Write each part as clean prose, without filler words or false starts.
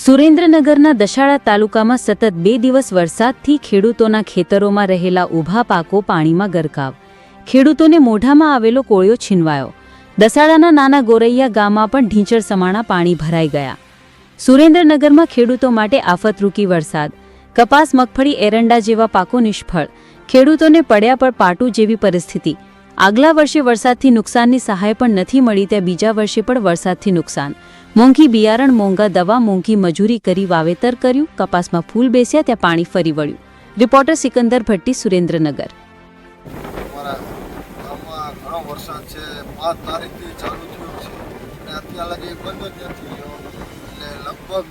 સુરેન્દ્રનગરના દશાડા તાલુકામાં સતત 2 દિવસ વરસાદથી ખેડૂતોના ખેતરોમાં રહેલા ઊભા પાકો પાણીમાં ગરકાવ. ખેડૂતોને મોઢામાં આવેલો કોળિયો છીનવાયો. દસાડાના નાના ગોરૈયા ગામમાં પણ ઢીંચળ સમાણા પાણી ભરાઈ ગયા. સુરેન્દ્રનગરમાં ખેડૂતો માટે આફતરૂપી વરસાદ. કપાસ, મગફળી, એરંડા જેવા પાકો નિષ્ફળ. ખેડૂતોને પડ્યા પર પાટું જેવી પરિસ્થિતિ. આગલા વર્ષે વરસાદથી નુકસાનની સહાય પણ નથી મળી, ત્યાં બીજા વર્ષે પણ વરસાદથી નુકસાન. મોંઘી બિયારણ, મોંઘા દવા, મોંઘી મજૂરી કરી વાવેતર કર્યું. કપાસમાં ફૂલ બેસ્યા ત્યાં પાણી ફરી વળ્યું. રિપોર્ટર સિકંદર ભટ્ટી, સુરેન્દ્રનગર. ઘણો વરસાદ છે, 5 તારીખથી ચાલુ થયો છે અને અત્યાર લગી બંધ જ નથી થયો. એટલે લગભગ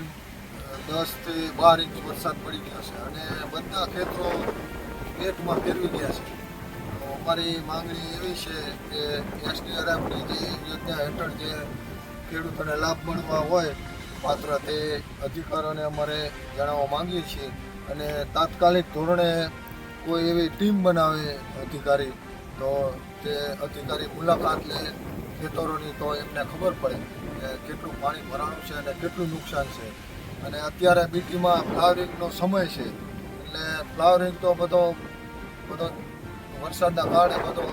10 થી 12 ઇંચ વરસાદ પડી ગયો છે અને બધા ખેતરો પેટમાં ફેરવી ગયા છે. તો અમારી માંગણી એવી છે કે એસડીઆરએફની જે યોજના હેઠળ જે ખેડૂતોને લાભ મળવા હોય માત્ર તે અધિકારીઓને અમારે જણાવવા માંગીએ છીએ અને તાત્કાલિક ધોરણે કોઈ એવી ટીમ બનાવે અધિકારી, તો તે અધિકારી મુલાકાત લે ખેતરોની, તો એમને ખબર પડે કે કેટલું પાણી ભરાણું છે અને કેટલું નુકસાન છે. અને અત્યારે બીટીમાં ફ્લાવરિંગનો સમય છે, એટલે ફ્લાવરિંગ તો બધો વરસાદના કારણે બધો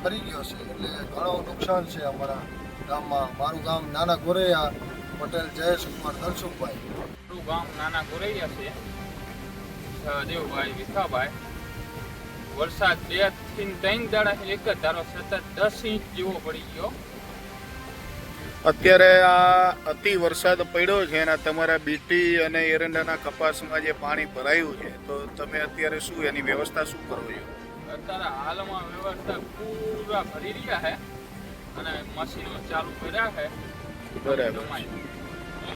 ખરી ગયો છે, એટલે ઘણું નુકસાન છે અમારા ગામમાં. મારું ગામ નાના ગોરૈયા, પટેલ જયેશકુમાર દલસુખભાઈ. મારું ગામ નાના ગોરૈયા છે, દેવભાઈ વિખાભાઈ. વરસાદ 2 થી 3 દાડા એક જ ધારો સતત 10 ઇંચ જેવો પડી ગયો. અત્યારે આ અતિ વરસાદ પડ્યો છે અને તમારા બીટી અને એરંડાના કપાસમાં જે પાણી ભરાયું છે, તો તમે અત્યારે શું એની વ્યવસ્થા શું કરો છો? અત્યારે હાલમાં વ્યવસ્થા પૂરા ભરી રહ્યા છે અને મશીનો ચાલુ કર્યા છે. બરાબર.